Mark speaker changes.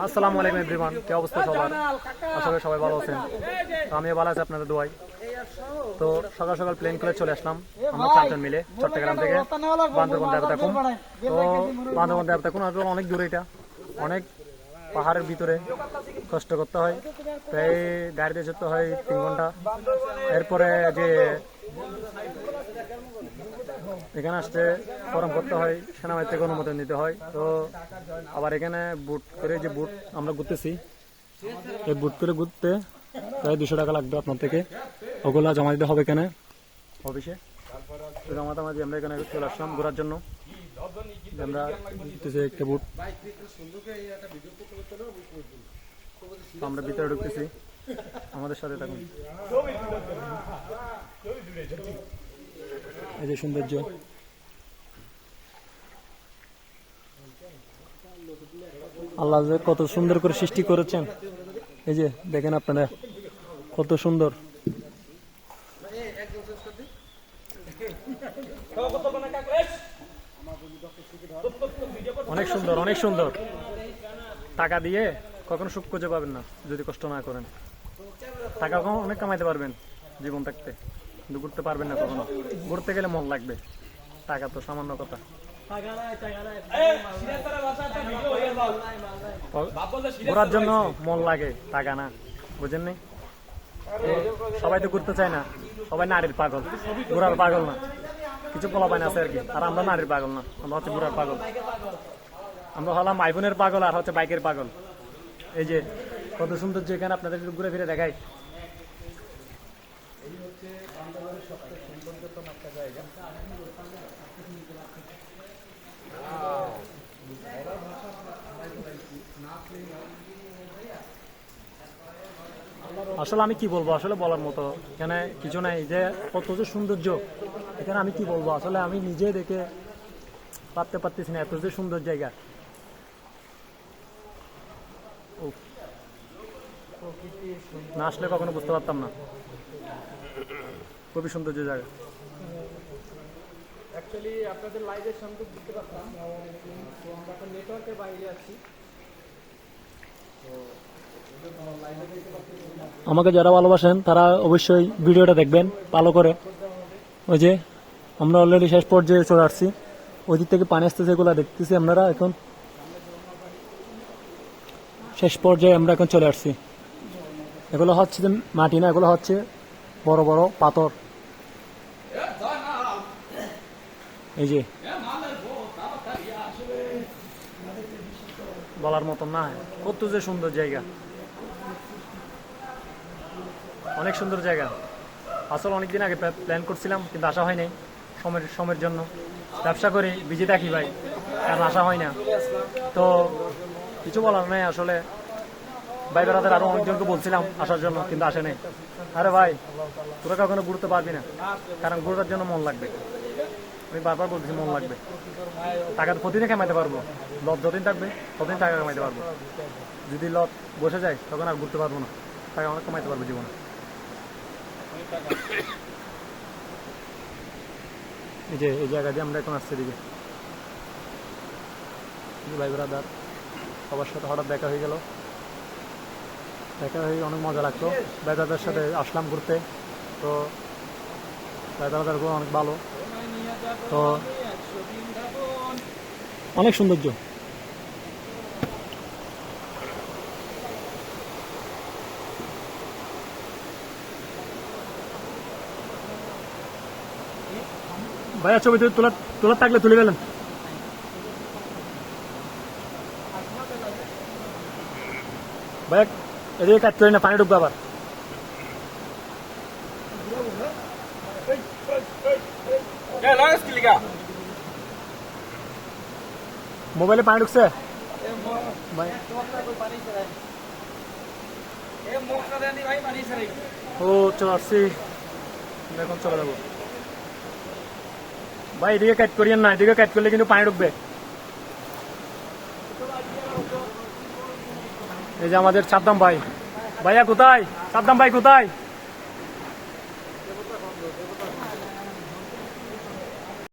Speaker 1: আসসালামু আলাইকুম এভরিওয়ান, কি অবস্থা সবার? আশা করি সবাই ভালো আছেন। তো আমিও ভালো আছি আপনাদের দোয়ায়। তো সকাল সকাল প্লেন করে চলে আসলাম আমরা চারজন মিলে চট্টগ্রাম থেকে বান্দরবন দেবতাকুম। তো বান্দরবন দেবতাকুম আসলে অনেক দূরে, এটা অনেক পাহাড়ের ভিতরে, কষ্ট করতে হয়, প্রায় গাড়িতে যেতে হয় 3 ঘন্টা। এরপরে যে এখানে আসতে ফর্ম করতে হয়, সেনাবাহিনী থেকে অনুমোদন নিতে হয়। তো আবার এখানে বুট করে যে বুট আমরা ঘুরতেছি, এই বুট করে ঘুরতে প্রায় 200 টাকা লাগবে আপনার থেকে। ওগুলা জমা দিতে হবে এখানে অফিসে। জমা টমা দিয়ে আমরা এখানে চলে আসলাম ঘোরার জন্য। আমরা ঘুরতেছি একটা বুট, আমরা ভিতরে ঢুকতেছি, আমাদের সাথে থাকুন। এই যে সৌন্দর্য, আল্লাহ যে কত সুন্দর করে সৃষ্টি করেছেন, এই যে দেখেন আপনারা কত সুন্দর। অনেক সুন্দর, অনেক সুন্দর। টাকা দিয়ে কখনো সুখ খুঁজে পাবেন না যদি কষ্ট না করেন। টাকা অনেক কামাইতে পারবেন জীবন থাকতে, কিন্তু ঘুরতে পারবেন না কখনো। ঘুরতে গেলে মন লাগবে, টাকা তো সামান্য কথা। ঘোরার জন্য মন লাগে, টাকা না, বুঝেন নি? সবাই তো ঘুরতে চায় না, সবাই নারীর পাগল, ঘোরার পাগল না। কিছু পোলাপাইন আছে আর কি, আর আমরা নারীর পাগল না, আমরা হচ্ছে ঘোরার পাগল। আমরা হলাম আইফোনের পাগল আর হচ্ছে বাইকের পাগল। এই যে কত সুন্দর, যেখানে আপনাদের ঘুরে ফিরে দেখাই। আসলে আমি কি বলবো, আসলে বলার মতো এখানে কিছু নাই। যে কত যে সৌন্দর্য এখানে, আমি কি বলবো, আসলে আমি নিজে দেখে পারতেছি না, এত যে সুন্দর জায়গা। না আসলে কখনো বুঝতে পারতাম না, খুবই সুন্দর যে জায়গা।
Speaker 2: অ্যাকচুয়ালি আপনাদের লাইভের সংযোগ দিতে পারতাম, তো আমরা এখন নেটওয়ার্কের বাইরে আছি।
Speaker 1: আমাকে যারা ভালোবাসেন তারা অবশ্যই ভিডিওটা দেখবেন ভালো করে। ওই যে আমরা অলরেডি শেষ পর্যায়ে চলে আসছি, ওই দিক থেকে পানি আসতেছে, এগুলো দেখতেছি আপনারা। এখন শেষ পর্যায়ে আমরা এখন চলে আসছি। এগুলো হচ্ছে মাটি না, এগুলো হচ্ছে বড় বড় পাথর। এই যে বলার মতন না, কত যে সুন্দর জায়গা, অনেক সুন্দর জায়গা। আসলে অনেকদিন আগে প্ল্যান করছিলাম, কিন্তু আসা হয় নাই সময়ের জন্য। ব্যবসা করি, বিজি থাকি ভাই, কারণ আসা হয় না। তো কিছু বলার নেই আসলে। ভাই বেড়াদের আরো অনেকজনকে বলছিলাম আসার জন্য, কিন্তু আসে নাই। আরে ভাই, তোরা কখনো ঘুরতে পারবি না, কারণ ঘুরবার জন্য মন লাগবে। আমি বারবার বলছি মন লাগবে। টাকা তো প্রতিদিন কামাইতে পারবো, লজ যতদিন থাকবে ততদিন টাকা কামাইতে পারবো। যদি লজ বসে যায় তখন আর ঘুরতে পারবো না, টাকা অনেক কামাইতে পারবো জীবনে। এই যে এই জায়গা দিয়ে আমরা এখন আসছি, দিকে ভাই ব্রাদার সবার সাথে হঠাৎ দেখা হয়ে গেল। দেখা হয়ে অনেক মজা লাগতো। বেদাদের সাথে আসলাম ঘুরতে, তো বেদাদারগুলো অনেক ভালো, তো অনেক সৌন্দর্য। ভাইয়া ছবি তোলার থাকলে তুলে গেলেন। ভাইয়া এদিকে কাজ করি না, পানি ঢুকবে আবার। মোবাইলে পানি ঢুকছে ও, চলে আসছি, এখন চলে যাবো। ভাই এদিকে কাজ করিয়েন না, এদিকে কাজ করলে কিন্তু পানি ঢুকবে। এই যে আমাদের সাদ্দাম ভাই, ভাইয়া কোথায়? সাদ্দাম ভাই কোথায়?